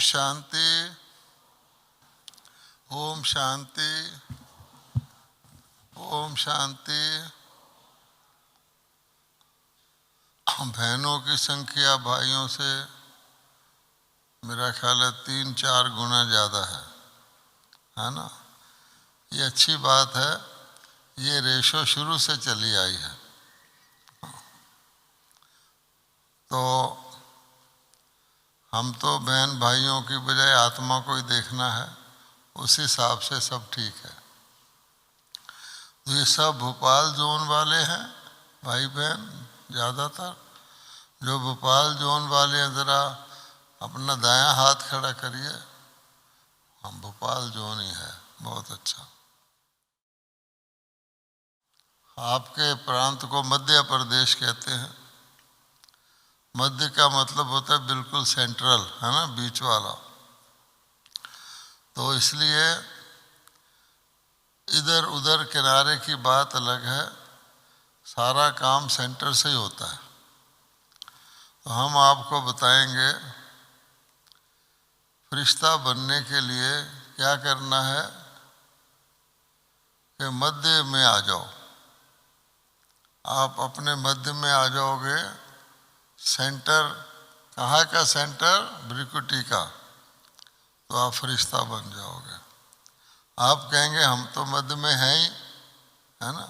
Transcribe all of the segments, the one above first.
शांति, ओम शांति, ओम शांति। बहनों की संख्या भाइयों से मेरा ख्याल है 3-4 गुना ज़्यादा है ना। ये अच्छी बात है, ये रेशो शुरू से चली आई है। तो हम तो बहन भाइयों की बजाय आत्मा को ही देखना है, उस हिसाब से सब ठीक है। तो ये सब भोपाल जोन वाले हैं भाई बहन, ज़्यादातर जो भोपाल जोन वाले हैं ज़रा अपना दायां हाथ खड़ा करिए। हम भोपाल जोन ही है, बहुत अच्छा। आपके प्रांत को मध्य प्रदेश कहते हैं। मध्य का मतलब होता है बिल्कुल सेंट्रल, है ना, बीच वाला। तो इसलिए इधर उधर किनारे की बात अलग है, सारा काम सेंटर से ही होता है। तो हम आपको बताएंगे फरिश्ता बनने के लिए क्या करना है कि मध्य में आ जाओ। आप अपने मध्य में आ जाओगे। सेंटर कहाँ का? सेंटर भ्रिकुटी का। तो आप फरिश्ता बन जाओगे। आप कहेंगे हम तो मध्य में हैं ही, है ना,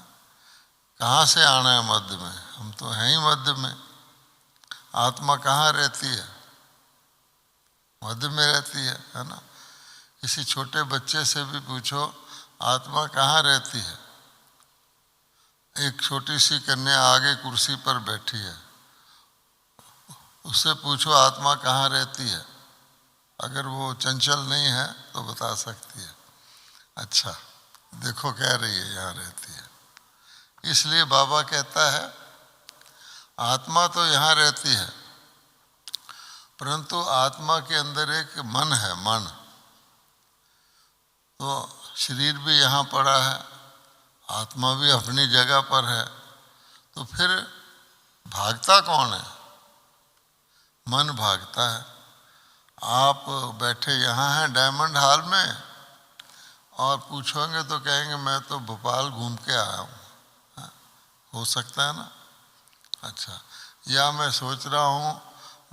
कहाँ से आना है मध्य में? हम तो हैं ही मध्य में। आत्मा कहाँ रहती है? मध्य में रहती है ना। किसी छोटे बच्चे से भी पूछो आत्मा कहाँ रहती है। एक छोटी सी कन्या आगे कुर्सी पर बैठी है, उससे पूछो आत्मा कहाँ रहती है। अगर वो चंचल नहीं है तो बता सकती है। अच्छा, देखो कह रही है यहाँ रहती है। इसलिए बाबा कहता है आत्मा तो यहाँ रहती है, परंतु आत्मा के अंदर एक मन है, मन। तो शरीर भी यहाँ पड़ा है, आत्मा भी अपनी जगह पर है। तो फिर भागता कौन है? मन भागता है। आप बैठे यहाँ हैं डायमंड हॉल में और पूछोगे तो कहेंगे मैं तो भोपाल घूम के आया हूँ। हो सकता है ना। अच्छा, या मैं सोच रहा हूँ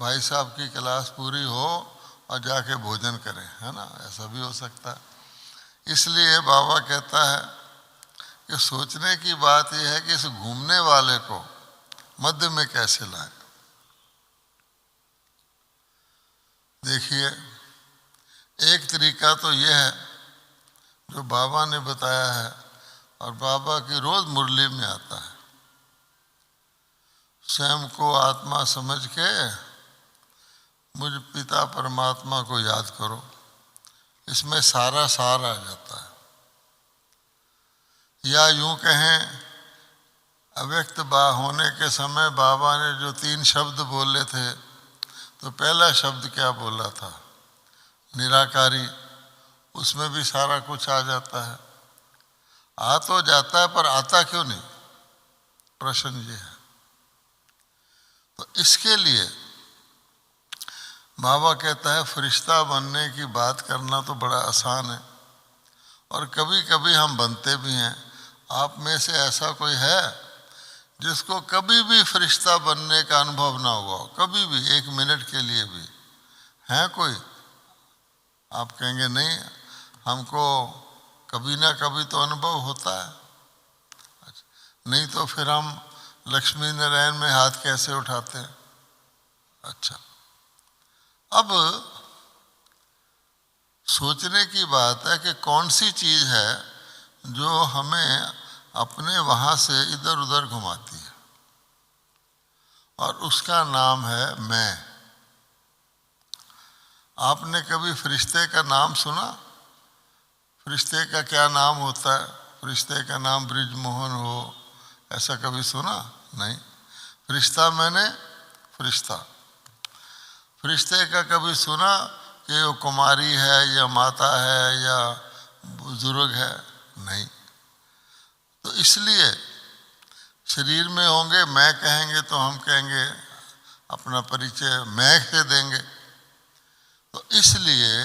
भाई साहब की क्लास पूरी हो और जाके भोजन करें, है ना, ऐसा भी हो सकता है। इसलिए बाबा कहता है कि सोचने की बात यह है कि इस घूमने वाले को मध्य में कैसे लाएं। देखिए, एक तरीका तो यह है जो बाबा ने बताया है और बाबा की रोज मुरली में आता है। स्वयं को आत्मा समझ के मुझ पिता परमात्मा को याद करो। इसमें सारा सार आ जाता है। या यूं कहें, अव्यक्त होने के समय बाबा ने जो 3 शब्द बोले थे, तो पहला शब्द क्या बोला था? निराकारी। उसमें भी सारा कुछ आ जाता है। आ तो जाता है, पर आता क्यों नहीं? प्रश्न ये है। तो इसके लिए बाबा कहता है फरिश्ता बनने की बात करना तो बड़ा आसान है, और कभी कभी हम बनते भी हैं। आप में से ऐसा कोई है जिसको कभी भी फरिश्ता बनने का अनुभव ना हुआ हो? कभी भी, 1 मिनट के लिए भी? है कोई? आप कहेंगे नहीं, हमको कभी ना कभी तो अनुभव होता है। अच्छा, नहीं तो फिर हम लक्ष्मी नारायण में हाथ कैसे उठाते हैं? अच्छा, अब सोचने की बात है कि कौन सी चीज है जो हमें अपने वहां से इधर उधर घुमाती है, और उसका नाम है मैं। आपने कभी फरिश्ते का नाम सुना? फरिश्ते का क्या नाम होता है? फरिश्ते का नाम ब्रिजमोहन हो, ऐसा कभी सुना? नहीं। फरिश्ता मैंने फरिश्ता। फरिश्ते का कभी सुना कि वो कुमारी है या माता है या बुजुर्ग है? नहीं। तो इसलिए शरीर में होंगे मैं कहेंगे तो हम कहेंगे, अपना परिचय मैं से देंगे। तो इसलिए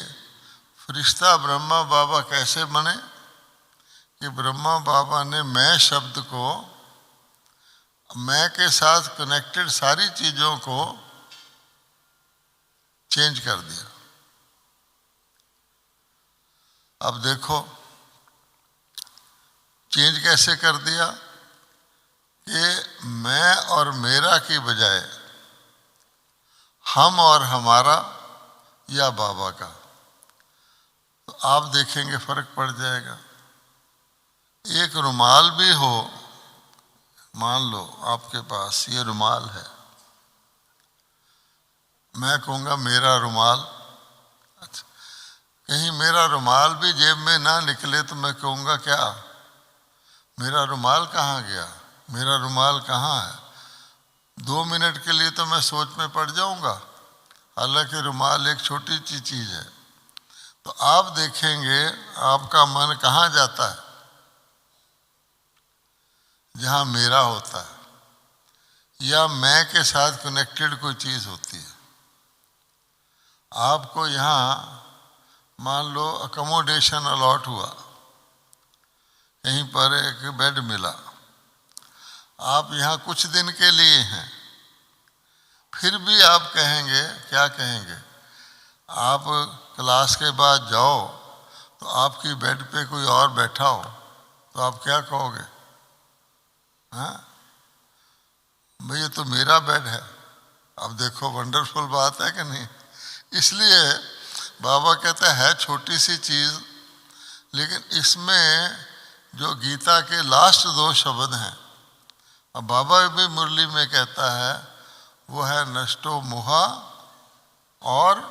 फरिश्ता ब्रह्मा बाबा कैसे बने कि ब्रह्मा बाबा ने मैं शब्द को, मैं के साथ कनेक्टेड सारी चीजों को चेंज कर दिया। अब देखो चेंज कैसे कर दिया कि मैं और मेरा की बजाय हम और हमारा या बाबा का, तो आप देखेंगे फर्क पड़ जाएगा। एक रुमाल भी हो, मान लो आपके पास ये रुमाल है, मैं कहूँगा मेरा रुमाल, अच्छा कहीं मेरा रुमाल भी जेब में ना निकले तो मैं कहूँगा क्या मेरा रुमाल कहाँ गया, मेरा रुमाल कहाँ है। 2 मिनट के लिए तो मैं सोच में पड़ जाऊँगा, हालांकि रुमाल एक छोटी सी चीज़ है। तो आप देखेंगे आपका मन कहाँ जाता है, जहाँ मेरा होता है या मैं के साथ कनेक्टेड कोई चीज़ होती है। आपको यहाँ मान लो अकोमोडेशन अलॉट हुआ, कहीं पर एक बेड मिला, आप यहाँ कुछ दिन के लिए हैं, फिर भी आप कहेंगे, क्या कहेंगे, आप क्लास के बाद जाओ तो आपकी बेड पे कोई और बैठा हो तो आप क्या कहोगे, हाँ भाई ये तो मेरा बेड है। अब देखो वंडरफुल बात है कि नहीं। इसलिए बाबा कहते है छोटी सी चीज़, लेकिन इसमें जो गीता के लास्ट 2 शब्द हैं, अब बाबा भी मुरली में कहता है, वो है नष्टो मोहा और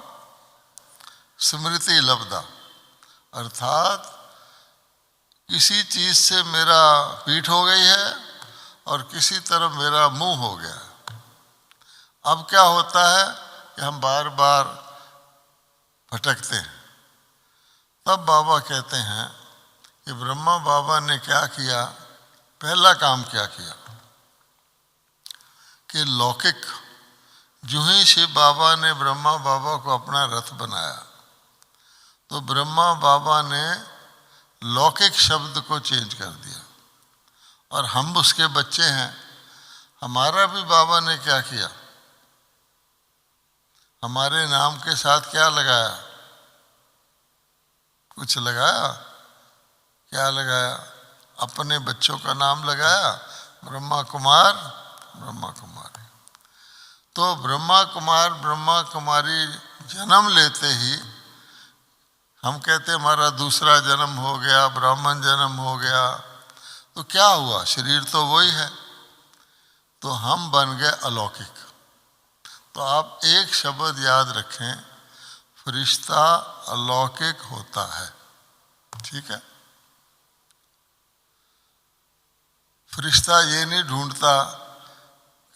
स्मृति लब्धा। अर्थात किसी चीज़ से मेरा पीठ हो गई है और किसी तरफ मेरा मुंह हो गया। अब क्या होता है कि हम बार बार भटकते हैं। तब बाबा कहते हैं कि ब्रह्मा बाबा ने क्या किया, पहला काम क्या किया कि लौकिक, जो ही शिव बाबा ने ब्रह्मा बाबा को अपना रथ बनाया तो ब्रह्मा बाबा ने लौकिक शब्द को चेंज कर दिया, और हम उसके बच्चे हैं। हमारा भी बाबा ने क्या किया, हमारे नाम के साथ क्या लगाया, कुछ लगाया, क्या लगाया, अपने बच्चों का नाम लगाया, ब्रह्मा कुमार ब्रह्मा कुमारी। तो ब्रह्मा कुमार ब्रह्मा कुमारी जन्म लेते ही हम कहते हमारा दूसरा जन्म हो गया, ब्राह्मण जन्म हो गया। तो क्या हुआ, शरीर तो वही है, तो हम बन गए अलौकिक। तो आप एक शब्द याद रखें, फरिश्ता अलौकिक होता है, ठीक है। फरिश्ता ये नहीं ढूंढता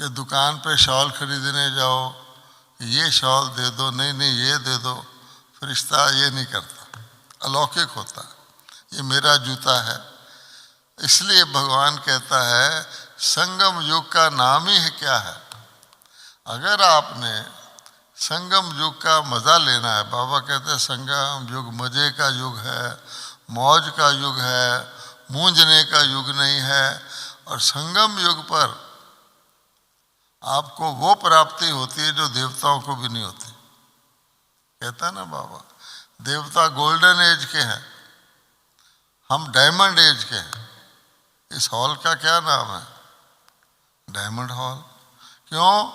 कि दुकान पे शॉल खरीदने जाओ, ये शॉल दे दो, नहीं नहीं ये दे दो। फरिश्ता ये नहीं करता, अलौकिक होता है। ये मेरा जूता है, इसलिए भगवान कहता है संगम युग का नाम ही है क्या है। अगर आपने संगम युग का मज़ा लेना है, बाबा कहते हैं संगम युग मज़े का युग है, मौज का युग है, मूंझने का युग नहीं है। और संगम युग पर आपको वो प्राप्ति होती है जो देवताओं को भी नहीं होती। कहता है ना बाबा, देवता गोल्डन एज के हैं, हम डायमंड एज के हैं। इस हॉल का क्या नाम है, डायमंड हॉल। क्यों,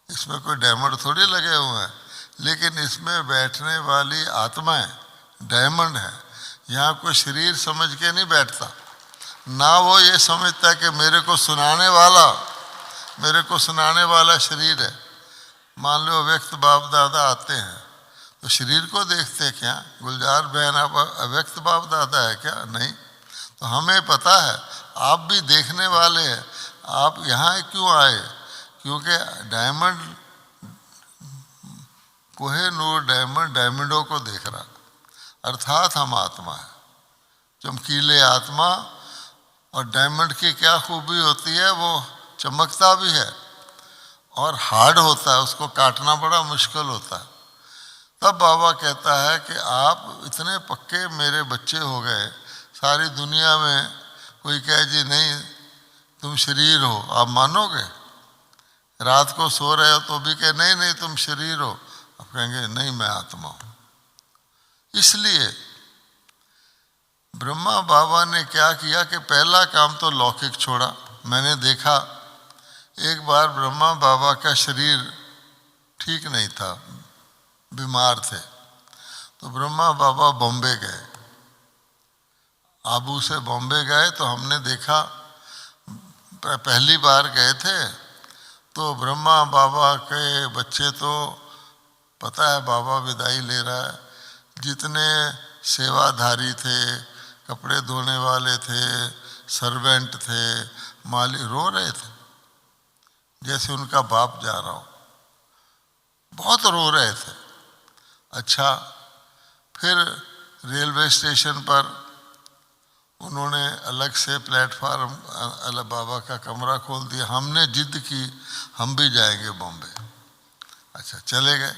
इसमें कोई डायमंड थोड़ी लगे हुए हैं, लेकिन इसमें बैठने वाली आत्माएं डायमंड है। यहाँ कोई शरीर समझ के नहीं बैठता, ना वो ये समझता कि मेरे को सुनाने वाला शरीर है। मान लो व्यक्त बाप दादा आते हैं तो शरीर को देखते क्या, गुलजार बहन आप अव्यक्त बाप दादा है क्या, नहीं। तो हमें पता है आप भी देखने वाले हैं। आप यहाँ क्यों आए, क्योंकि डायमंड कोहिनूर डायमंड डायमंडों को देख रहा, अर्थात हम आत्मा है, चमकीले आत्मा। और डायमंड की क्या खूबी होती है, वो चमकता भी है और हार्ड होता है, उसको काटना बड़ा मुश्किल होता है। तब बाबा कहता है कि आप इतने पक्के मेरे बच्चे हो गए, सारी दुनिया में कोई कहे जी नहीं तुम शरीर हो, आप मानोगे? रात को सो रहे हो तो भी कहे नहीं नहीं तुम शरीर हो, आप कहेंगे नहीं मैं आत्मा हूं। इसलिए ब्रह्मा बाबा ने क्या किया कि पहला काम तो लौकिक छोड़ा। मैंने देखा एक बार ब्रह्मा बाबा का शरीर ठीक नहीं था, बीमार थे, तो ब्रह्मा बाबा बॉम्बे गए, आबू से बॉम्बे गए। तो हमने देखा, पहली बार गए थे तो ब्रह्मा बाबा के बच्चे तो पता है बाबा विदाई ले रहा है, जितने सेवाधारी थे, कपड़े धोने वाले थे, सर्वेंट थे, माली रो रहे थे जैसे उनका बाप जा रहा हो, बहुत रो रहे थे। अच्छा, फिर रेलवे स्टेशन पर उन्होंने अलग से प्लेटफार्म अलग बाबा का कमरा खोल दिया। हमने जिद की हम भी जाएंगे बॉम्बे। अच्छा, चले गए।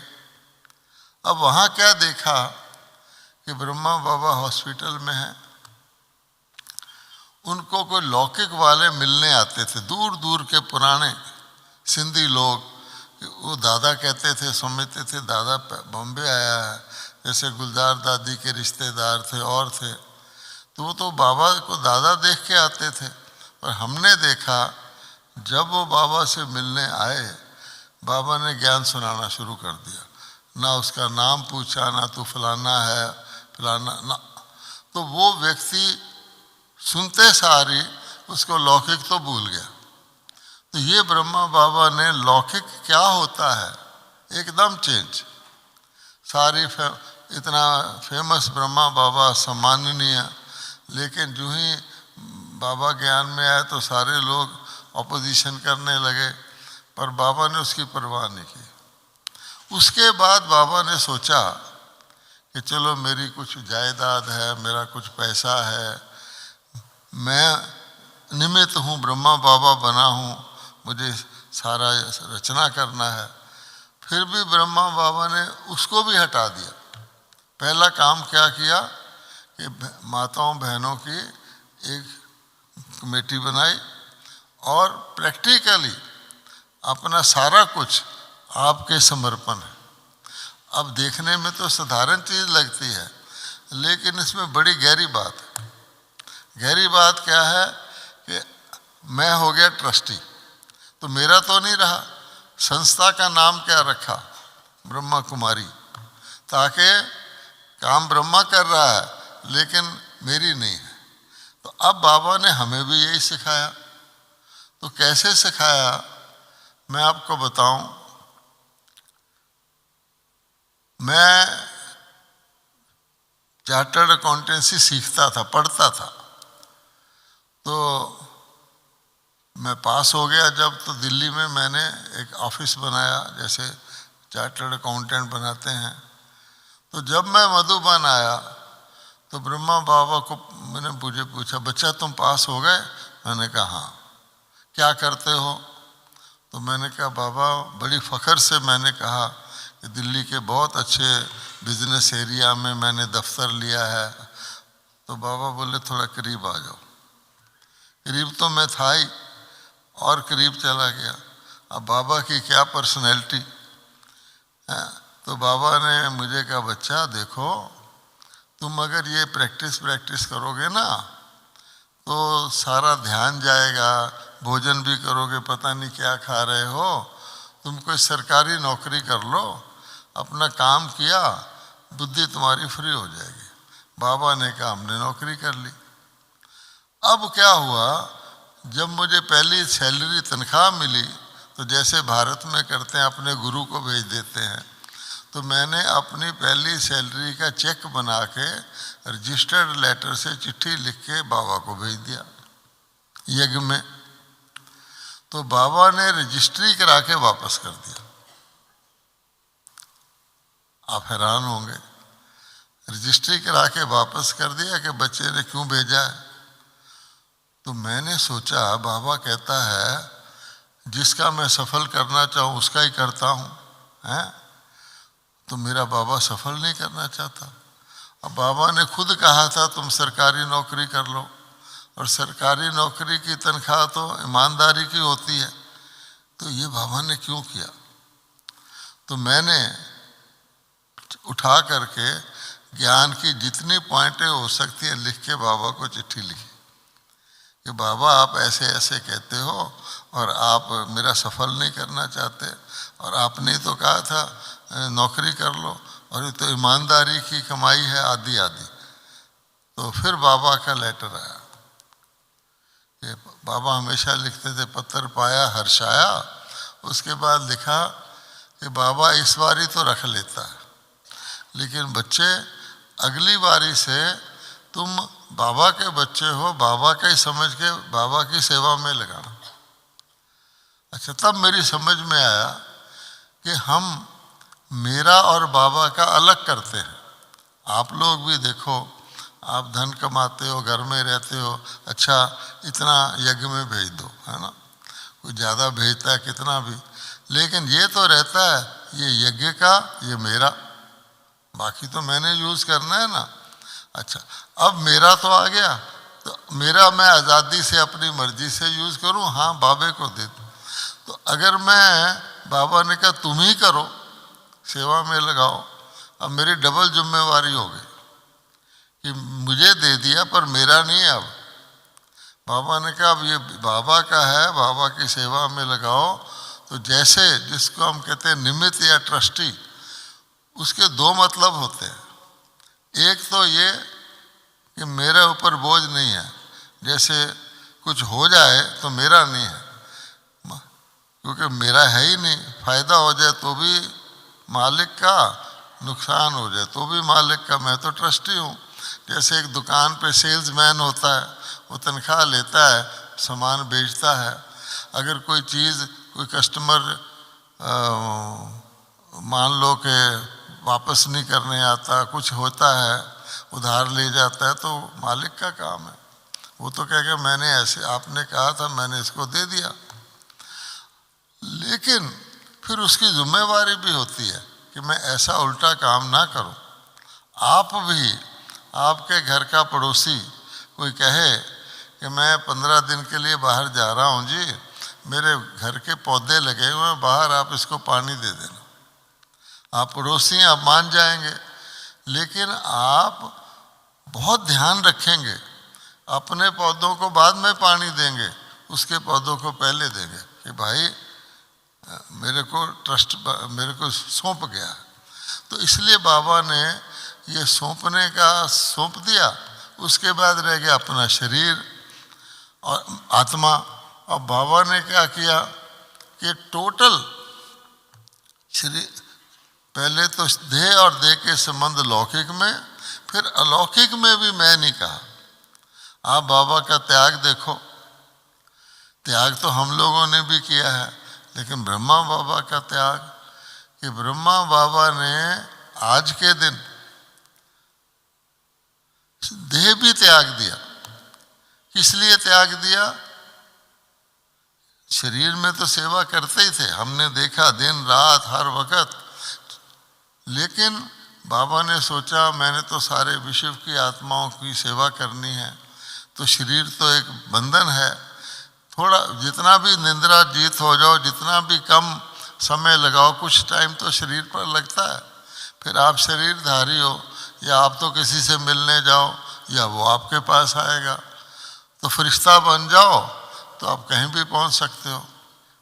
अब वहाँ क्या देखा कि ब्रह्मा बाबा हॉस्पिटल में हैं, उनको कोई लौकिक वाले मिलने आते थे, दूर दूर के पुराने सिंधी लोग। वो दादा कहते थे, समझते थे दादा बॉम्बे आया है, जैसे गुलजार दादी के रिश्तेदार थे और थे, तो वो तो बाबा को दादा देख के आते थे। पर हमने देखा जब वो बाबा से मिलने आए, बाबा ने ज्ञान सुनाना शुरू कर दिया, ना उसका नाम पूछा, ना तू फलाना है फलाना ना। तो वो व्यक्ति सुनते सारी उसको लौकिक तो भूल गया। तो ये ब्रह्मा बाबा ने लौकिक क्या होता है एकदम चेंज। सारी इतना फेमस ब्रह्मा बाबा सम्माननीय, लेकिन जो ही बाबा ज्ञान में आए तो सारे लोग ऑपोजिशन करने लगे, पर बाबा ने उसकी परवाह नहीं की। उसके बाद बाबा ने सोचा कि चलो मेरी कुछ जायदाद है, मेरा कुछ पैसा है, मैं निमित्त हूँ, ब्रह्मा बाबा बना हूँ, मुझे सारा रचना करना है। फिर भी ब्रह्मा बाबा ने उसको भी हटा दिया। पहला काम क्या किया कि माताओं बहनों की एक कमेटी बनाई और प्रैक्टिकली अपना सारा कुछ आपके समर्पण है। अब देखने में तो साधारण चीज़ लगती है, लेकिन इसमें बड़ी गहरी बात है। गहरी बात क्या है कि मैं हो गया ट्रस्टी, तो मेरा तो नहीं रहा। संस्था का नाम क्या रखा? ब्रह्मा कुमारी, ताकि काम ब्रह्मा कर रहा है लेकिन मेरी नहीं है। तो अब बाबा ने हमें भी यही सिखाया। तो कैसे सिखाया मैं आपको बताऊं। मैं चार्टर्ड अकाउंटेंसी सीखता था, पढ़ता था, तो मैं पास हो गया जब, तो दिल्ली में मैंने एक ऑफिस बनाया, जैसे चार्टर्ड अकाउंटेंट बनाते हैं। तो जब मैं मधुबन आया तो ब्रह्मा बाबा को मैंने मुझे पूछा, बच्चा तुम पास हो गए? मैंने कहा हाँ। क्या करते हो? तो मैंने कहा बाबा, बड़ी फ़ख्र से मैंने कहा कि दिल्ली के बहुत अच्छे बिजनेस एरिया में मैंने दफ्तर लिया है। तो बाबा बोले थोड़ा करीब आ जाओ। करीब तो मैं था ही, और करीब चला गया। अब बाबा की क्या पर्सनैलिटी। तो बाबा ने मुझे कहा बच्चा देखो, तुम अगर ये प्रैक्टिस करोगे ना तो सारा ध्यान जाएगा, भोजन भी करोगे पता नहीं क्या खा रहे हो। तुम कोई सरकारी नौकरी कर लो, अपना काम किया, बुद्धि तुम्हारी फ्री हो जाएगी। बाबा ने कहा हमने नौकरी कर ली। अब क्या हुआ, जब मुझे पहली सैलरी तनख्वाह मिली तो जैसे भारत में करते हैं अपने गुरु को भेज देते हैं, तो मैंने अपनी पहली सैलरी का चेक बना के रजिस्टर्ड लेटर से चिट्ठी लिख के बाबा को भेज दिया यज्ञ में। तो बाबा ने रजिस्ट्री करा के वापस कर दिया। आप हैरान होंगे, रजिस्ट्री करा के वापस कर दिया कि बच्चे ने क्यों भेजा है। तो मैंने सोचा बाबा कहता है जिसका मैं सफल करना चाहूँ उसका ही करता हूँ, हैं? तो मेरा बाबा सफल नहीं करना चाहता। अब बाबा ने खुद कहा था तुम सरकारी नौकरी कर लो, और सरकारी नौकरी की तनख्वाह तो ईमानदारी की होती है, तो ये बाबा ने क्यों किया? तो मैंने उठा करके ज्ञान की जितनी पॉइंटें हो सकती है लिख के बाबा को चिट्ठी लिखी कि बाबा आप ऐसे ऐसे कहते हो और आप मेरा सफल नहीं करना चाहते, और आपने तो कहा था नौकरी कर लो, और ये तो ईमानदारी की कमाई है आदि आदि। तो फिर बाबा का लेटर आया। ये बाबा हमेशा लिखते थे पत्र पाया हर्षाया, उसके बाद लिखा कि बाबा इस बारी तो रख लेता है, लेकिन बच्चे अगली बारी से तुम बाबा के बच्चे हो, बाबा का ही समझ के बाबा की सेवा में लगाना। अच्छा, तब मेरी समझ में आया कि हम मेरा और बाबा का अलग करते हैं। आप लोग भी देखो, आप धन कमाते हो, घर में रहते हो, अच्छा इतना यज्ञ में भेज दो, है ना, कोई ज़्यादा भेजता है कितना भी, लेकिन ये तो रहता है ये यज्ञ का, ये मेरा, बाकी तो मैंने यूज़ करना है ना। अच्छा, अब मेरा तो आ गया, तो मेरा मैं आज़ादी से अपनी मर्जी से यूज़ करूं, हाँ बाबे को दे दूं। तो अगर मैं, बाबा ने कहा तुम ही करो, सेवा में लगाओ, अब मेरी डबल जिम्मेवारी हो गई कि मुझे दे दिया पर मेरा नहीं है। अब बाबा ने कहा अब ये बाबा का है, बाबा की सेवा में लगाओ। तो जैसे जिसको हम कहते हैं निमित्त या ट्रस्टी, उसके दो मतलब होते हैं। एक तो ये कि मेरे ऊपर बोझ नहीं है, जैसे कुछ हो जाए तो मेरा नहीं है, क्योंकि मेरा है ही नहीं, फायदा हो जाए तो भी मालिक का, नुकसान हो जाए तो भी मालिक का, मैं तो ट्रस्टी हूँ। जैसे एक दुकान पे सेल्समैन होता है, वो तनख्वाह लेता है, सामान बेचता है, अगर कोई चीज़ कोई कस्टमर मान लो कि वापस नहीं करने आता, कुछ होता है, उधार ले जाता है, तो मालिक का काम है, वो तो कहेगा मैंने ऐसे, आपने कहा था मैंने इसको दे दिया। लेकिन फिर उसकी जिम्मेवारी भी होती है कि मैं ऐसा उल्टा काम ना करूं। आप भी, आपके घर का पड़ोसी कोई कहे कि मैं 15 दिन के लिए बाहर जा रहा हूं जी, मेरे घर के पौधे लगे हुए हैं बाहर, आप इसको पानी दे देना, आप पड़ोसी हैं, आप मान जाएंगे। लेकिन आप बहुत ध्यान रखेंगे, अपने पौधों को बाद में पानी देंगे, उसके पौधों को पहले देंगे कि भाई मेरे को ट्रस्ट, मेरे को सौंप गया। तो इसलिए बाबा ने ये सौंपने का सौंप दिया, उसके बाद रह गया अपना शरीर और आत्मा। और बाबा ने क्या किया कि टोटल शरीर, पहले तो देह और देह के संबंध लौकिक में, फिर अलौकिक में भी मैं नहीं कहा। आप बाबा का त्याग देखो, त्याग तो हम लोगों ने भी किया है, लेकिन ब्रह्मा बाबा का त्याग, कि ब्रह्मा बाबा ने आज के दिन देह भी त्याग दिया। किस लिए त्याग दिया? शरीर में तो सेवा करते ही थे, हमने देखा दिन रात हर वक्त, लेकिन बाबा ने सोचा मैंने तो सारे विश्व की आत्माओं की सेवा करनी है, तो शरीर तो एक बंधन है, थोड़ा जितना भी निंद्रा जीत हो जाओ, जितना भी कम समय लगाओ, कुछ टाइम तो शरीर पर लगता है। फिर आप शरीरधारी हो, या आप तो किसी से मिलने जाओ या वो आपके पास आएगा, तो फरिश्ता बन जाओ तो आप कहीं भी पहुंच सकते हो।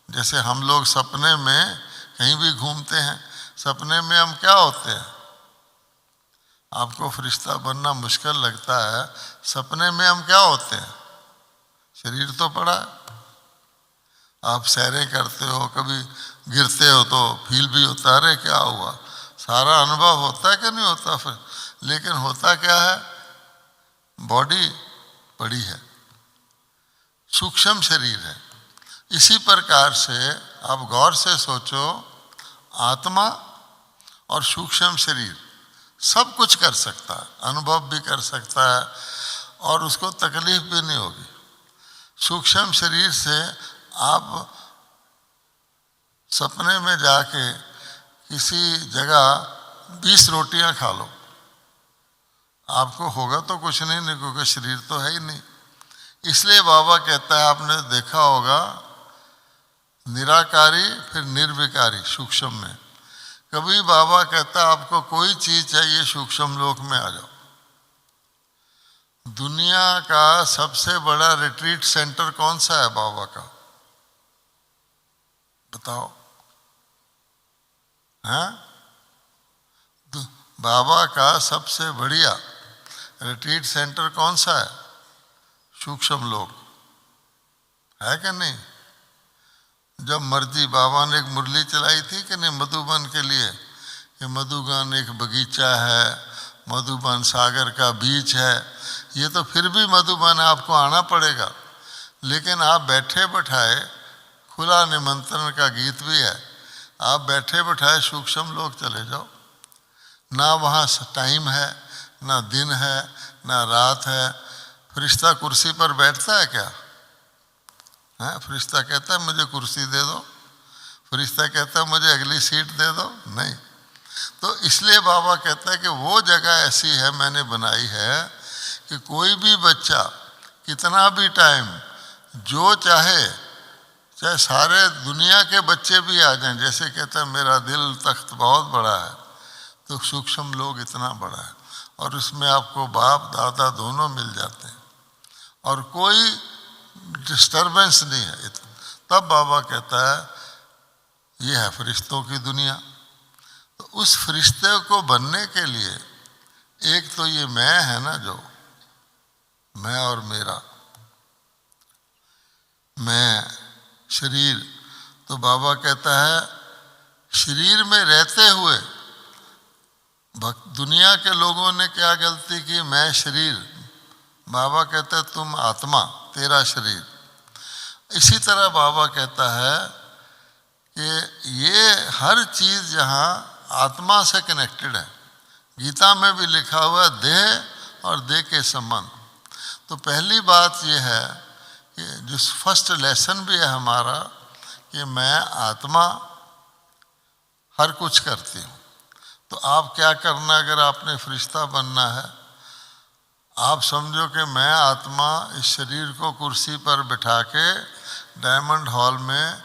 जैसे हम लोग सपने में कहीं भी घूमते हैं, सपने में हम क्या होते हैं? आपको फरिश्ता बनना मुश्किल लगता है, सपने में हम क्या होते हैं? शरीर तो पड़ा है, आप सैरें करते हो, कभी गिरते हो तो फील भी होता है, अरे क्या हुआ, सारा अनुभव होता है कि नहीं होता फिर। लेकिन होता क्या है, बॉडी पड़ी है, सूक्ष्म शरीर है। इसी प्रकार से आप गौर से सोचो, आत्मा और सूक्ष्म शरीर सब कुछ कर सकता है, अनुभव भी कर सकता है, और उसको तकलीफ भी नहीं होगी। सूक्ष्म शरीर से आप सपने में जाके किसी जगह 20 रोटियां खा लो, आपको होगा तो कुछ नहीं, क्योंकि शरीर तो है ही नहीं। इसलिए बाबा कहता है, आपने देखा होगा निराकारी फिर निर्विकारी सूक्ष्म में। कभी बाबा कहता है आपको कोई चीज चाहिए सूक्ष्म लोक में आ जाओ। दुनिया का सबसे बड़ा रिट्रीट सेंटर कौन सा है बाबा का, बताओ? हैं? बाबा का सबसे बढ़िया रिट्रीट सेंटर कौन सा है? सूक्ष्म लोक है कि नहीं? जब मर्जी बाबा ने एक मुरली चलाई थी कि नहीं मधुबन के लिए, कि मधुबन एक बगीचा है, मधुबन सागर का बीच है। ये तो फिर भी मधुबन आपको आना पड़ेगा, लेकिन आप बैठे बैठाए, खुला निमंत्रण का गीत भी है, आप बैठे बैठाए सूक्ष्म लोग चले जाओ। ना वहाँ टाइम है, ना दिन है, ना रात है। फरिश्ता कुर्सी पर बैठता है क्या? है? फरिश्ता कहता है मुझे कुर्सी दे दो, फरिश्ता कहता है मुझे अगली सीट दे दो, नहीं। तो इसलिए बाबा कहता है कि वो जगह ऐसी है मैंने बनाई है कि कोई भी बच्चा कितना भी टाइम जो चाहे, चाहे सारे दुनिया के बच्चे भी आ जाएं, जैसे कहता है मेरा दिल तख्त बहुत बड़ा है, तो सूक्ष्म लोग इतना बड़ा है, और उसमें आपको बाप दादा दोनों मिल जाते हैं और कोई डिस्टर्बेंस नहीं है। तब बाबा कहता है ये है फरिश्तों की दुनिया। तो उस फरिश्ते को बनने के लिए एक तो ये मैं है ना, जो मैं और मेरा, मैं शरीर, तो बाबा कहता है शरीर में रहते हुए दुनिया के लोगों ने क्या गलती की, मैं शरीर, बाबा कहता है तुम आत्मा, तेरा शरीर। इसी तरह बाबा कहता है कि ये हर चीज जहाँ आत्मा से कनेक्टेड है। गीता में भी लिखा हुआ है देह और देह के संबंध। तो पहली बात यह है कि जिस फर्स्ट लेसन भी है हमारा कि मैं आत्मा हर कुछ करती हूँ। तो आप क्या करना, अगर आपने फरिश्ता बनना है, आप समझो कि मैं आत्मा इस शरीर को कुर्सी पर बिठा के डायमंड हॉल में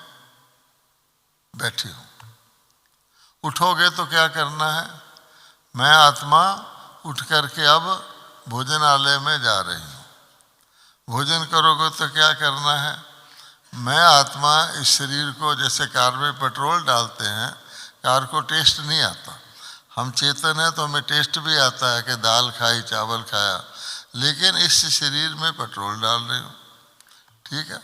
बैठी हूँ। उठोगे तो क्या करना है, मैं आत्मा उठ करके अब भोजनालय में जा रही हूँ। भोजन करोगे तो क्या करना है, मैं आत्मा इस शरीर को, जैसे कार में पेट्रोल डालते हैं, कार को टेस्ट नहीं आता, हम चेतन है तो हमें टेस्ट भी आता है कि दाल खाई चावल खाया, लेकिन इस शरीर में पेट्रोल डाल रही हूँ, ठीक है।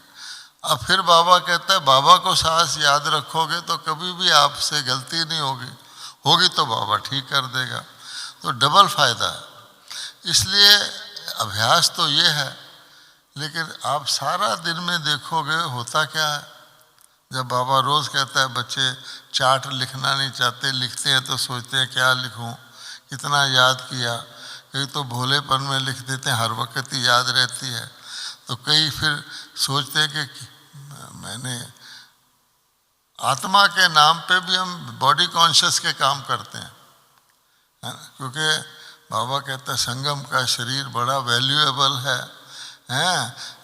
अब फिर बाबा कहता है बाबा को सांस याद रखोगे तो कभी भी आपसे गलती नहीं होगी, होगी तो बाबा ठीक कर देगा, तो डबल फायदा है। इसलिए अभ्यास तो ये है, लेकिन आप सारा दिन में देखोगे होता क्या है। जब बाबा रोज़ कहता है बच्चे चार्ट लिखना नहीं चाहते, लिखते हैं तो सोचते हैं क्या लिखूं, कितना याद किया, कई तो भोलेपन में लिख देते हैं, हर वक्त ही याद रहती है, तो कई फिर सोचते हैं कि मैंने आत्मा के नाम पे भी हम बॉडी कॉन्शियस के काम करते हैं, है ना। क्योंकि बाबा कहता है संगम का शरीर बड़ा वैल्यूएबल है,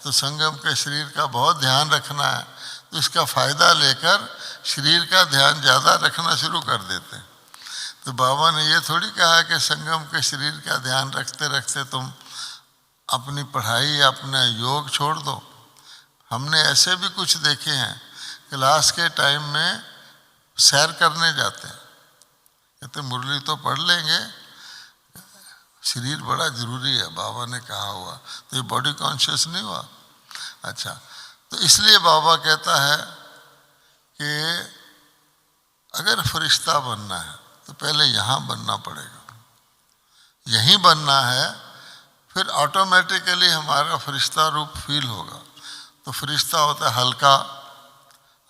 तो संगम के शरीर का बहुत ध्यान रखना है, तो इसका फ़ायदा लेकर शरीर का ध्यान ज़्यादा रखना शुरू कर देते हैं। तो बाबा ने ये थोड़ी कहा कि संगम के शरीर का ध्यान रखते रखते तुम अपनी पढ़ाई अपना योग छोड़ दो। हमने ऐसे भी कुछ देखे हैं, क्लास के टाइम में सैर करने जाते हैं, कहते मुरली तो पढ़ लेंगे, शरीर बड़ा ज़रूरी है, बाबा ने कहा हुआ, तो ये बॉडी कॉन्शियस नहीं हुआ। अच्छा, तो इसलिए बाबा कहता है कि अगर फरिश्ता बनना है तो पहले यहाँ बनना पड़ेगा, यहीं बनना है, फिर ऑटोमेटिकली हमारा फरिश्ता रूप फील होगा। तो फरिश्ता होता है हल्का,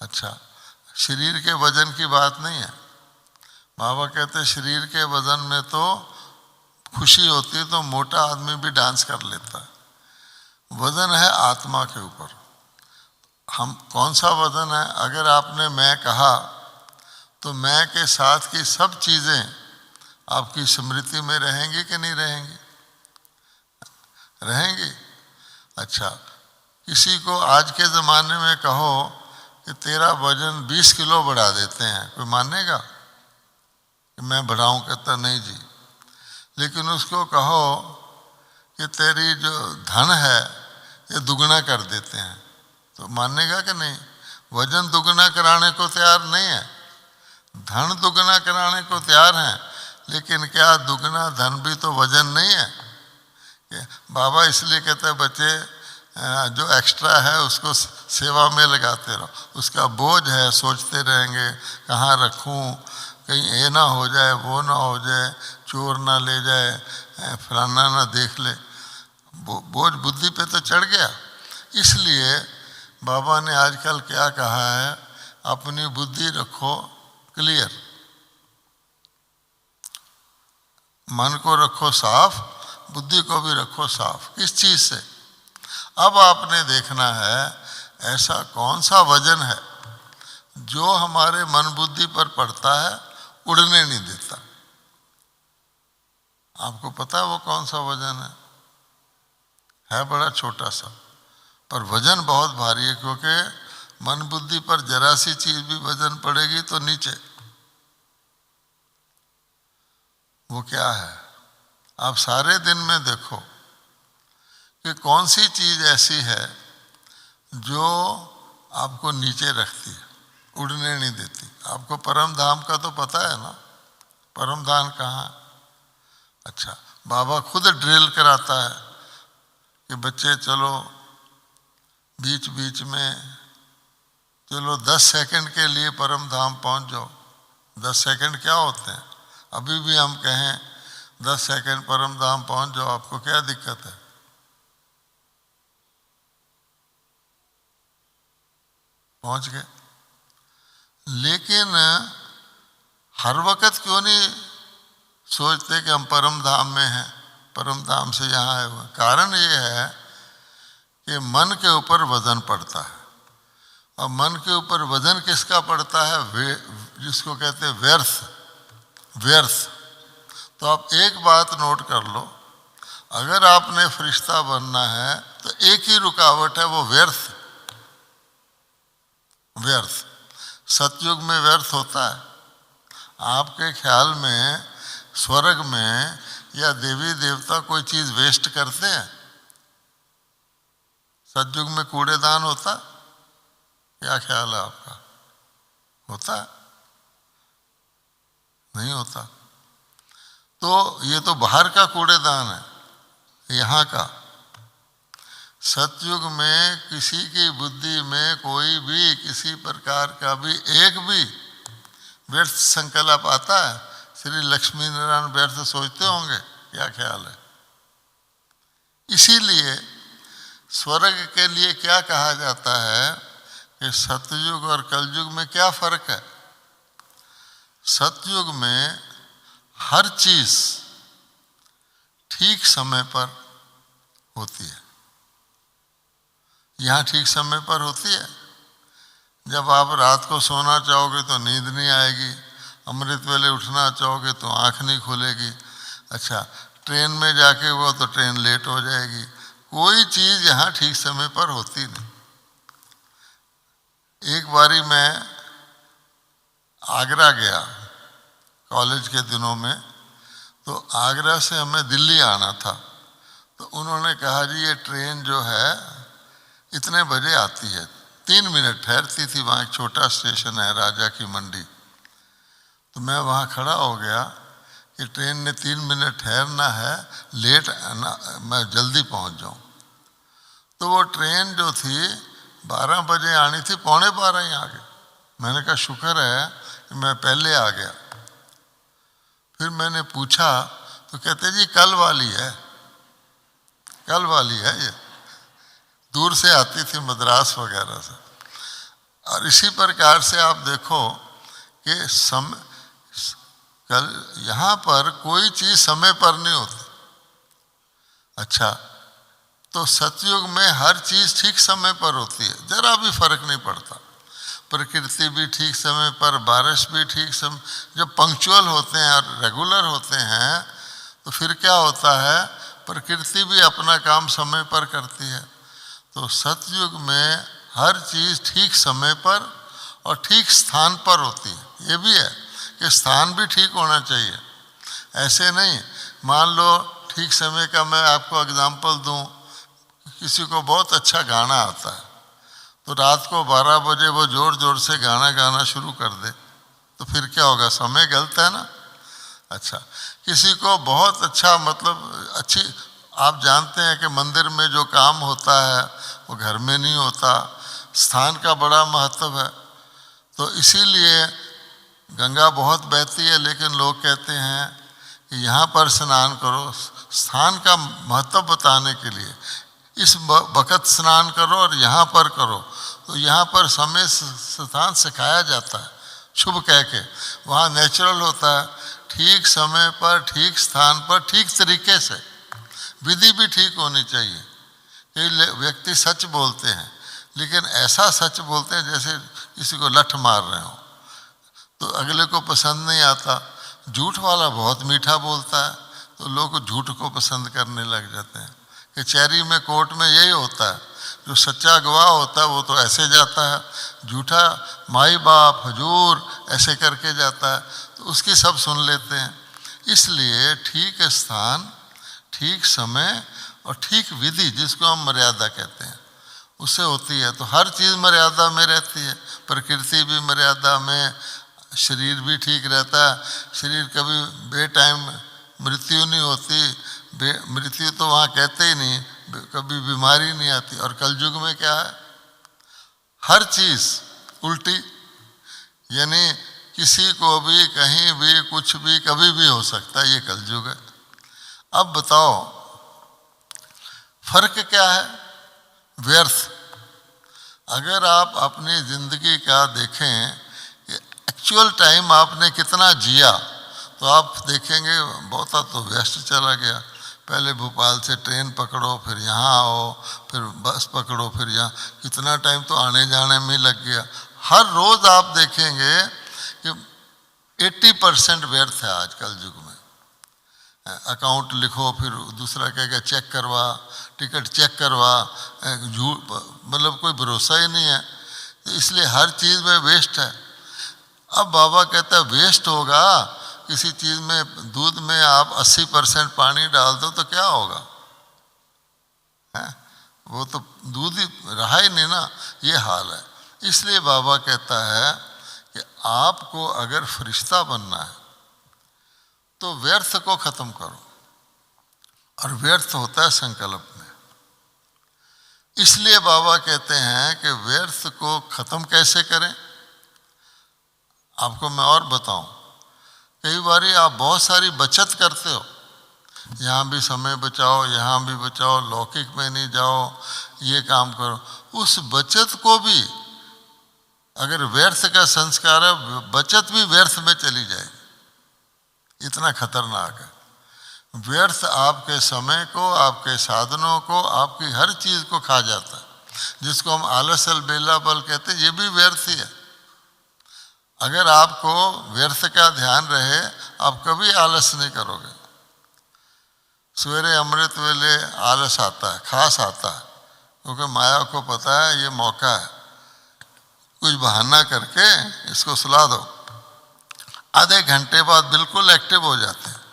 अच्छा, शरीर के वजन की बात नहीं है। बाबा कहते हैं शरीर के वजन में तो खुशी होती है तो मोटा आदमी भी डांस कर लेता है, वजन है आत्मा के ऊपर। हम कौन सा वजन है, अगर आपने मैं कहा तो मैं के साथ की सब चीज़ें आपकी स्मृति में रहेंगी कि नहीं रहेंगी? रहेंगी। अच्छा, किसी को आज के ज़माने में कहो कि तेरा वजन 20 किलो बढ़ा देते हैं, कोई मानेगा कि मैं बढ़ाऊं? कहता नहीं जी। लेकिन उसको कहो कि तेरी जो धन है ये दुगना कर देते हैं, तो मानेगा कि नहीं? वजन दुगना कराने को तैयार नहीं है, धन दुगना कराने को तैयार हैं, लेकिन क्या दुगना धन भी तो वजन नहीं है? बाबा इसलिए कहते हैं बच्चे जो एक्स्ट्रा है उसको सेवा में लगाते रहो, उसका बोझ है, सोचते रहेंगे कहाँ रखूं, कहीं ये ना हो जाए, वो ना हो जाए, चोर ना ले जाए, फलाना ना देख ले, बोझ बुद्धि पे तो चढ़ गया। इसलिए बाबा ने आजकल क्या कहा है, अपनी बुद्धि रखो क्लियर, मन को रखो साफ, बुद्धि को भी रखो साफ। किस चीज से? अब आपने देखना है ऐसा कौन सा वजन है जो हमारे मन बुद्धि पर पड़ता है, उड़ने नहीं देता। आपको पता है वो कौन सा वजन है बड़ा छोटा सा, पर वजन बहुत भारी है, क्योंकि मन बुद्धि पर जरा सी चीज भी वजन पड़ेगी तो नीचे। वो क्या है? आप सारे दिन में देखो कि कौन सी चीज ऐसी है जो आपको नीचे रखती है, उड़ने नहीं देती। आपको परम धाम का तो पता है ना, परम धाम कहाँ है? अच्छा, बाबा खुद ड्रिल कराता है कि बच्चे चलो बीच बीच में चलो 10 सेकंड के लिए परम धाम पहुंच जाओ। 10 सेकंड क्या होते हैं? अभी भी हम कहें 10 सेकंड परम धाम पहुंच जाओ, आपको क्या दिक्कत है? पहुंच गए। लेकिन हर वक्त क्यों नहीं सोचते कि हम परम धाम में हैं, परम धाम से यहाँ आए हुए? कारण ये है कि मन के ऊपर वजन पड़ता है, और मन के ऊपर वजन किसका पड़ता है? जिसको कहते हैं व्यर्थ। व्यर्थ। तो आप एक बात नोट कर लो, अगर आपने फरिश्ता बनना है तो एक ही रुकावट है, वो व्यर्थ। व्यर्थ। सतयुग में व्यर्थ होता है। आपके ख्याल में स्वर्ग में या देवी देवता कोई चीज वेस्ट करते हैं? सतयुग में कूड़ेदान होता? क्या ख्याल है आपका? होता है? नहीं होता। तो ये तो बाहर का कूड़ेदान है, यहाँ का। सतयुग में किसी की बुद्धि में कोई भी किसी प्रकार का भी एक भी व्यर्थ संकल्प आता है? श्री लक्ष्मी नारायण व्यर्थ सोचते होंगे? क्या ख्याल है? इसीलिए स्वर्ग के लिए क्या कहा जाता है कि सतयुग और कलयुग में क्या फर्क है? सतयुग में हर चीज ठीक समय पर होती है। यहाँ ठीक समय पर होती है। जब आप रात को सोना चाहोगे तो नींद नहीं आएगी, अमृत वेले उठना चाहोगे तो आँख नहीं खुलेगी। अच्छा, ट्रेन में जाके वो तो ट्रेन लेट हो जाएगी। कोई चीज़ यहाँ ठीक समय पर होती नहीं। एक बारी मैं आगरा गया कॉलेज के दिनों में, तो आगरा से हमें दिल्ली आना था। तो उन्होंने कहा जी ये ट्रेन जो है इतने बजे आती है, 3 मिनट ठहरती थी। वहाँ एक छोटा स्टेशन है राजा की मंडी। तो मैं वहाँ खड़ा हो गया कि ट्रेन ने 3 मिनट ठहरना है, लेट आना, मैं जल्दी पहुँच जाऊँ। तो वो ट्रेन जो थी 12 बजे आनी थी, 11:45 ही आ गई। मैंने कहा शुक्र है कि मैं पहले आ गया। फिर मैंने पूछा तो कहते जी कल वाली है, कल वाली है। ये दूर से आती थी, मद्रास वगैरह से। और इसी प्रकार से आप देखो कि कल यहाँ पर कोई चीज समय पर नहीं होती। अच्छा, तो सतयुग में हर चीज ठीक समय पर होती है, जरा भी फर्क नहीं पड़ता। प्रकृति भी ठीक समय पर, बारिश भी ठीक समय, जब पंक्चुअल होते हैं और रेगुलर होते हैं तो फिर क्या होता है, प्रकृति भी अपना काम समय पर करती है। तो सतयुग में हर चीज़ ठीक समय पर और ठीक स्थान पर होती है। ये भी है कि स्थान भी ठीक होना चाहिए। ऐसे नहीं, मान लो ठीक समय का, मैं आपको एग्जांपल दूं, किसी को बहुत अच्छा गाना आता है तो रात को 12 बजे वो जोर जोर से गाना गाना शुरू कर दे तो फिर क्या होगा, समय गलत है ना। अच्छा, किसी को बहुत अच्छा, मतलब अच्छी, आप जानते हैं कि मंदिर में जो काम होता है वो घर में नहीं होता, स्थान का बड़ा महत्व है। तो इसीलिए गंगा बहुत बहती है, लेकिन लोग कहते हैं कि यहाँ पर स्नान करो, स्थान का महत्व बताने के लिए इस वक़्त स्नान करो और यहाँ पर करो। तो यहाँ पर समय स्थान सिखाया जाता है शुभ कह के, वहाँ नेचुरल होता है, ठीक समय पर ठीक स्थान पर ठीक तरीके से, विधि भी ठीक होनी चाहिए। कई व्यक्ति सच बोलते हैं लेकिन ऐसा सच बोलते हैं जैसे किसी को लठ मार रहे हो, तो अगले को पसंद नहीं आता। झूठ वाला बहुत मीठा बोलता है तो लोग झूठ को पसंद करने लग जाते हैं। कचहरी में, कोर्ट में यही होता है, जो सच्चा गवाह होता है वो तो ऐसे जाता है, झूठा माई बाप हजूर ऐसे करके जाता है, तो उसकी सब सुन लेते हैं। इसलिए ठीक स्थान, ठीक समय और ठीक विधि, जिसको हम मर्यादा कहते हैं, उससे होती है। तो हर चीज़ मर्यादा में रहती है, प्रकृति भी मर्यादा में, शरीर भी ठीक रहता है, शरीर कभी बेटाइम मृत्यु नहीं होती, मृत्यु तो वहाँ कहते ही नहीं, कभी बीमारी नहीं आती। और कलयुग में क्या है, हर चीज़ उल्टी, यानी किसी को भी कहीं भी कुछ भी कभी भी हो सकता है, ये कलयुग है। अब बताओ फर्क क्या है, व्यर्थ। अगर आप अपनी जिंदगी का देखें कि एक्चुअल टाइम आपने कितना जिया, तो आप देखेंगे बहुता तो व्यस्त चला गया। पहले भोपाल से ट्रेन पकड़ो, फिर यहाँ आओ, फिर बस पकड़ो, फिर यहाँ, कितना टाइम तो आने जाने में लग गया। हर रोज़ आप देखेंगे कि 80% व्यर्थ है आजकल युग में। अकाउंट लिखो, फिर दूसरा कहेगा चेक करवा, टिकट चेक करवा, झूठ, मतलब कोई भरोसा ही नहीं है। तो इसलिए हर चीज़ में वेस्ट है। अब बाबा कहता है वेस्ट होगा, किसी चीज़ में, दूध में आप 80% पानी डाल दो तो क्या होगा, है? वो तो दूध ही रहा ही नहीं ना, ये हाल है। इसलिए बाबा कहता है कि आपको अगर फरिश्ता बनना है तो व्यर्थ को खत्म करो, और व्यर्थ होता है संकल्प में। इसलिए बाबा कहते हैं कि व्यर्थ को खत्म कैसे करें। आपको मैं और बताऊं, कई बार आप बहुत सारी बचत करते हो, यहाँ भी समय बचाओ, यहाँ भी बचाओ, लौकिक में नहीं जाओ, ये काम करो, उस बचत को भी अगर व्यर्थ का संस्कार है, बचत भी व्यर्थ में चली जाएगी। इतना खतरनाक है। व्यर्थ आपके समय को, आपके साधनों को, आपकी हर चीज़ को खा जाता है, जिसको हम आलसल बेला बल कहते हैं, ये भी व्यर्थ ही है। अगर आपको व्यर्थ का ध्यान रहे, आप कभी आलस नहीं करोगे। सवेरे अमृत वेले आलस आता है, खास आता है, क्योंकि माया को पता है ये मौका है, कुछ बहाना करके इसको सुला दो। आधे घंटे बाद बिल्कुल एक्टिव हो जाते हैं।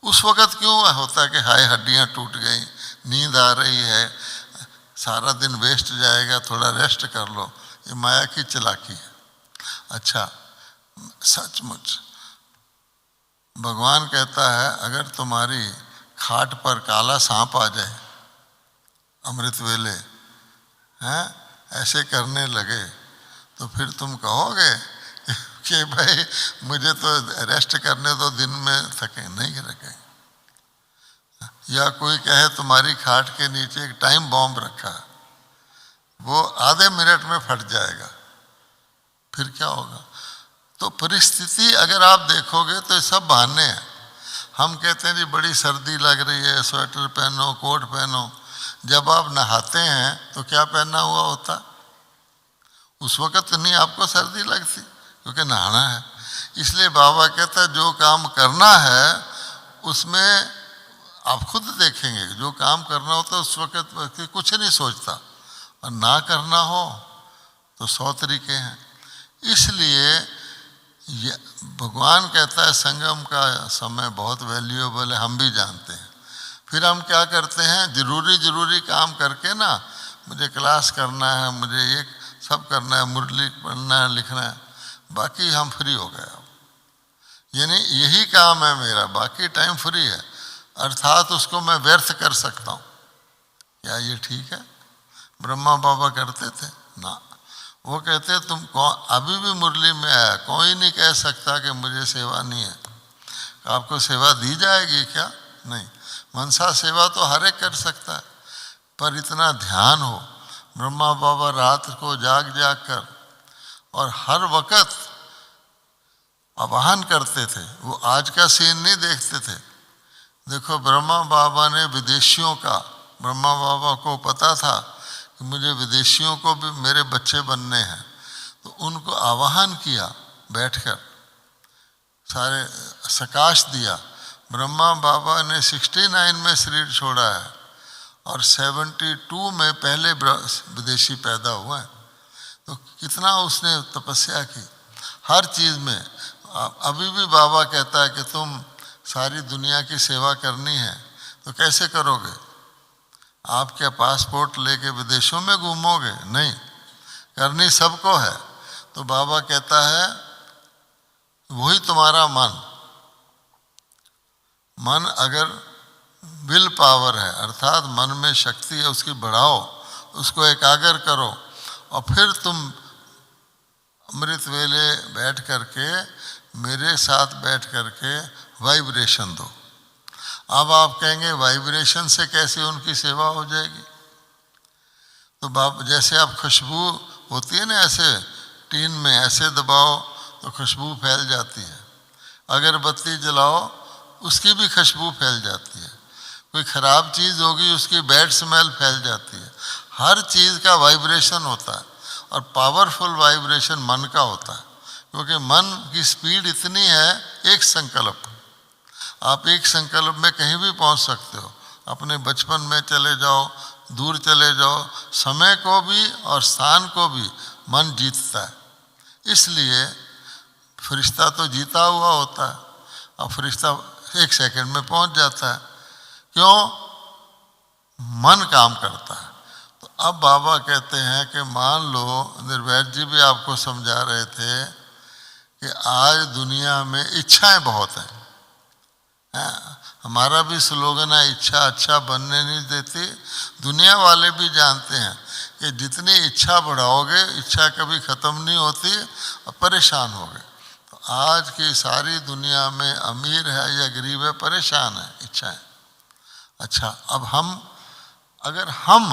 उस वक़्त क्यों होता है कि हाय हड्डियां टूट गई, नींद आ रही है, सारा दिन वेस्ट जाएगा, थोड़ा रेस्ट कर लो, ये माया की चालाकी है। अच्छा, सचमुच भगवान कहता है अगर तुम्हारी खाट पर काला सांप आ जाए अमृत वेले, हैं, ऐसे करने लगे, तो फिर तुम कहोगे कि भाई मुझे तो रेस्ट करने दो, दिन में थके नहीं रखे। या कोई कहे तुम्हारी खाट के नीचे एक टाइम बॉम्ब रखा है, वो आधे मिनट में फट जाएगा, फिर क्या होगा। तो परिस्थिति अगर आप देखोगे तो सब बहाने हैं। हम कहते हैं जी बड़ी सर्दी लग रही है, स्वेटर पहनो, कोट पहनो, जब आप नहाते हैं तो क्या पहना हुआ होता, उस वक़्त नहीं आपको सर्दी लगती, क्योंकि नहाना है। इसलिए बाबा कहता है जो काम करना है उसमें आप खुद देखेंगे, जो काम करना होता है उस वक़्त कुछ नहीं सोचता, और ना करना हो तो 100 तरीके हैं। इसलिए ये भगवान कहता है संगम का समय बहुत वैल्यूएबल है, हम भी जानते हैं। फिर हम क्या करते हैं, ज़रूरी काम करके ना, मुझे क्लास करना है, मुझे ये सब करना है, मुरली पढ़ना है, लिखना है, बाकी हम फ्री हो गए। अब यानी यही काम है मेरा, बाकी टाइम फ्री है, अर्थात उसको मैं व्यर्थ कर सकता हूँ। क्या ये ठीक है? ब्रह्मा बाबा करते थे ना, वो कहते तुम कौन अभी भी मुरली में आया, कोई नहीं कह सकता कि मुझे सेवा नहीं है। आपको सेवा दी जाएगी क्या? नहीं। मनसा सेवा तो हर एक कर सकता है, पर इतना ध्यान हो। ब्रह्मा बाबा रात को जाग कर और हर वक़्त आवाहन करते थे, वो आज का सीन नहीं देखते थे। देखो ब्रह्मा बाबा ने विदेशियों का, ब्रह्मा बाबा को पता था कि मुझे विदेशियों को भी मेरे बच्चे बनने हैं, तो उनको आवाहन किया बैठकर, सारे सकाश दिया। ब्रह्मा बाबा ने 69 में शरीर छोड़ा है और 72 में पहले विदेशी पैदा हुआ है। तो कितना उसने तपस्या की हर चीज़ में। अभी भी बाबा कहता है कि तुम सारी दुनिया की सेवा करनी है तो कैसे करोगे? आप क्या पासपोर्ट लेके विदेशों में घूमोगे? नहीं, करनी सबको है। तो बाबा कहता है वही तुम्हारा मन अगर विल पावर है, अर्थात मन में शक्ति है, उसकी बढ़ाओ, उसको एकाग्र करो, और फिर तुम अमृत वेले बैठ करके मेरे साथ बैठ करके वाइब्रेशन दो। अब आप कहेंगे वाइब्रेशन से कैसे उनकी सेवा हो जाएगी? तो बाप जैसे आप खुशबू होती है ना, ऐसे टीन में ऐसे दबाओ तो खुशबू फैल जाती है, अगरबत्ती जलाओ उसकी भी खुशबू फैल जाती है, कोई ख़राब चीज़ होगी उसकी बैड स्मेल फैल जाती है। हर चीज़ का वाइब्रेशन होता है, और पावरफुल वाइब्रेशन मन का होता है, क्योंकि मन की स्पीड इतनी है, एक संकल्प, आप एक संकल्प में कहीं भी पहुंच सकते हो। अपने बचपन में चले जाओ, दूर चले जाओ, समय को भी और स्थान को भी मन जीतता है। इसलिए फरिश्ता तो जीता हुआ होता है, और फरिश्ता 1 सेकंड में पहुंच जाता है। क्यों? मन काम करता है। तो अब बाबा कहते हैं कि मान लो, निर्वैर जी भी आपको समझा रहे थे कि आज दुनिया में इच्छाएं बहुत हैं। हमारा भी स्लोगन है, इच्छा अच्छा बनने नहीं देती। दुनिया वाले भी जानते हैं कि जितनी इच्छा बढ़ाओगे, इच्छा कभी ख़त्म नहीं होती और परेशान होगे। तो आज की सारी दुनिया में अमीर है या गरीब है, परेशान है इच्छाएं। अच्छा, अब अगर हम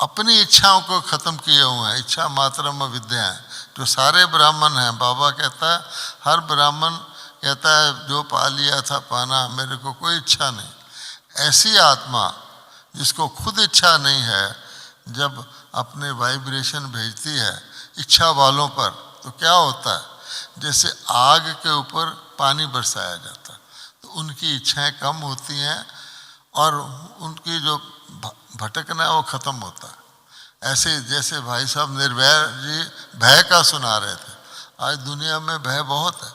अपनी इच्छाओं को ख़त्म किए हुए हैं, इच्छा मात्रम विद्या है, जो सारे ब्राह्मण हैं, बाबा कहता है हर ब्राह्मण कहता है जो पा लिया था पाना, मेरे को कोई इच्छा नहीं। ऐसी आत्मा जिसको खुद इच्छा नहीं है, जब अपने वाइब्रेशन भेजती है इच्छा वालों पर, तो क्या होता है? जैसे आग के ऊपर पानी बरसाया जाता है, तो उनकी इच्छाएं कम होती हैं और उनकी जो भटकना है वो ख़त्म होता है। ऐसे जैसे भाई साहब निर्भय जी भय का सुना रहे थे, आज दुनिया में भय बहुत है।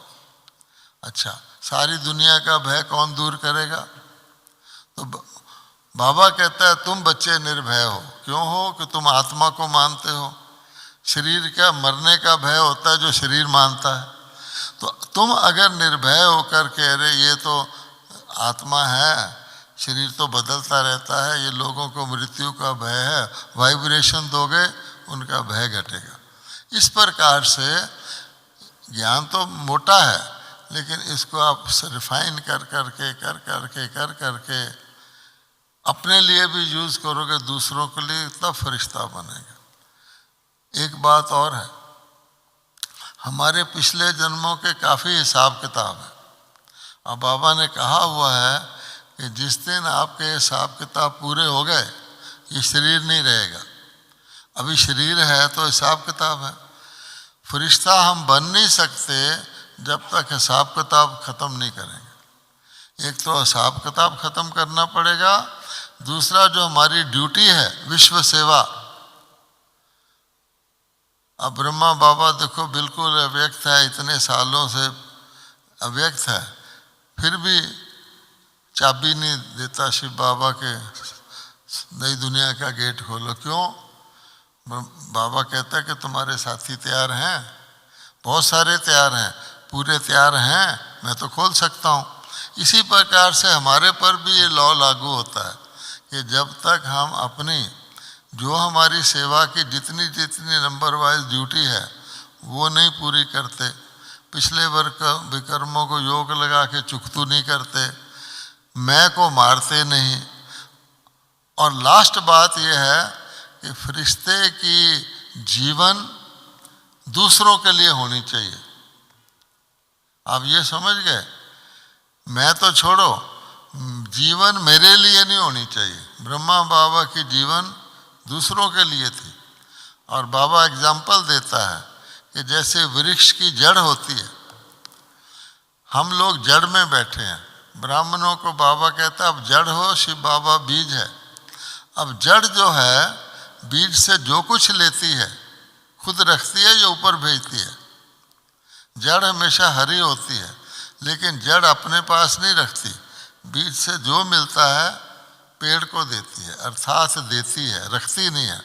अच्छा, सारी दुनिया का भय कौन दूर करेगा? तो बाबा कहता है तुम बच्चे निर्भय हो। क्यों हो? कि तुम आत्मा को मानते हो। शरीर का मरने का भय होता है जो शरीर मानता है। तो तुम अगर निर्भय होकर के अरे ये तो आत्मा है, शरीर तो बदलता रहता है, ये लोगों को मृत्यु का भय है, वाइब्रेशन दोगे उनका भय घटेगा। इस प्रकार से ज्ञान तो मोटा है, लेकिन इसको आप रिफाइन कर करके अपने लिए भी यूज करोगे, दूसरों के लिए, तब फरिश्ता बनेगा। एक बात और है, हमारे पिछले जन्मों के काफ़ी हिसाब किताब है। अब बाबा ने कहा हुआ है कि जिस दिन आपके हिसाब किताब पूरे हो गए, ये शरीर नहीं रहेगा। अभी शरीर है तो हिसाब किताब है। फरिश्ता हम बन नहीं सकते जब तक हिसाब किताब ख़त्म नहीं करेंगे। एक तो हिसाब किताब ख़त्म करना पड़ेगा, दूसरा जो हमारी ड्यूटी है विश्व सेवा। अब ब्रह्मा बाबा देखो बिल्कुल अव्यक्त है, इतने सालों से अव्यक्त है, फिर भी चाबी नहीं देता शिव बाबा के नई दुनिया का गेट खोलो। क्यों? बाबा कहता है कि तुम्हारे साथी तैयार हैं, बहुत सारे तैयार हैं, पूरे तैयार हैं, मैं तो खोल सकता हूँ। इसी प्रकार से हमारे पर भी ये लॉ लागू होता है कि जब तक हम अपनी जो हमारी सेवा की जितनी जितनी नंबर वाइज ड्यूटी है वो नहीं पूरी करते, पिछले विकर्मों को योग लगा के चुकतू नहीं करते, मैं को मारते नहीं, और लास्ट बात यह है कि फरिश्ते की जीवन दूसरों के लिए होनी चाहिए। आप ये समझ गए? मैं तो छोड़ो, जीवन मेरे लिए नहीं होनी चाहिए। ब्रह्मा बाबा की जीवन दूसरों के लिए थी। और बाबा एग्जाम्पल देता है कि जैसे वृक्ष की जड़ होती है, हम लोग जड़ में बैठे हैं। ब्राह्मणों को बाबा कहता है अब जड़ हो, शिव बाबा बीज है। अब जड़ जो है बीज से जो कुछ लेती है खुद रखती है या ऊपर भेजती है? जड़ हमेशा हरी होती है, लेकिन जड़ अपने पास नहीं रखती, बीज से जो मिलता है पेड़ को देती है, अर्थात देती है, रखती नहीं है।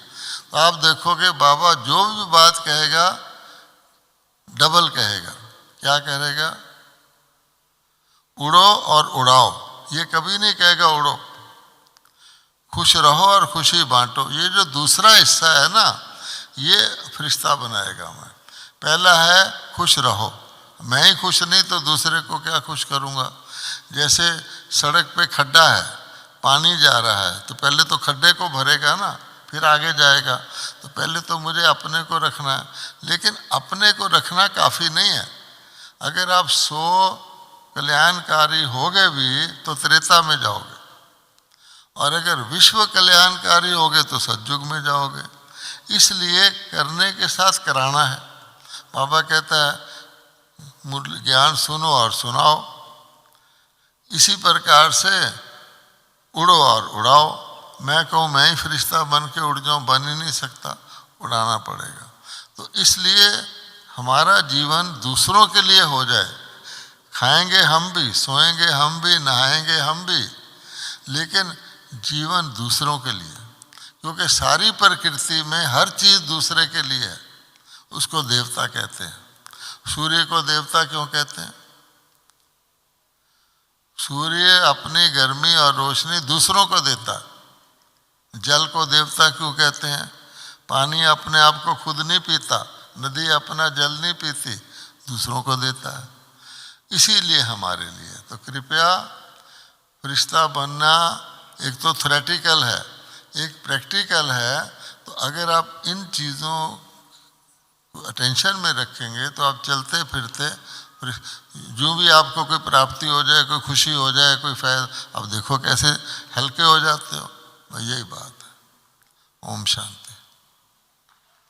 तो आप देखोगे बाबा जो भी बात कहेगा डबल कहेगा। क्या कहेगा? उड़ो और उड़ाओ। ये कभी नहीं कहेगा उड़ो, खुश रहो और खुशी बांटो। ये जो दूसरा हिस्सा है ना, ये फरिश्ता बनाएगा मैं। पहला है खुश रहो, मैं ही खुश नहीं तो दूसरे को क्या खुश करूँगा। जैसे सड़क पे खड्डा है, पानी जा रहा है, तो पहले तो खड्डे को भरेगा ना, फिर आगे जाएगा। तो पहले तो मुझे अपने को रखना है, लेकिन अपने को रखना काफ़ी नहीं है। अगर आप 100 कल्याणकारी होगे भी तो त्रेता में जाओगे, और अगर विश्व कल्याणकारी होगे तो सतयुग में जाओगे। इसलिए करने के साथ कराना है। बाबा कहता है ज्ञान सुनो और सुनाओ। इसी प्रकार से उड़ो और उड़ाओ। मैं कहूँ मैं ही फरिश्ता बन के उड़ जाऊँ, बन ही नहीं सकता, उड़ाना पड़ेगा। तो इसलिए हमारा जीवन दूसरों के लिए हो जाए। खाएंगे हम भी, सोएंगे हम भी, नहाएंगे हम भी, लेकिन जीवन दूसरों के लिए। क्योंकि सारी प्रकृति में हर चीज़ दूसरे के लिए है, उसको देवता कहते हैं। सूर्य को देवता क्यों कहते हैं? सूर्य अपनी गर्मी और रोशनी दूसरों को देता है। जल को देवता क्यों कहते हैं? पानी अपने आप को खुद नहीं पीता, नदी अपना जल नहीं पीती, दूसरों को देता है। इसीलिए हमारे लिए तो कृपया फरिश्ता बनना एक तो थ्योरेटिकल है, एक प्रैक्टिकल है। तो अगर आप इन चीज़ों को अटेंशन में रखेंगे तो आप चलते फिरते जो भी आपको कोई प्राप्ति हो जाए, कोई खुशी हो जाए, कोई फैल, अब देखो कैसे हल्के हो जाते हो। यही बात है। ओम शांति।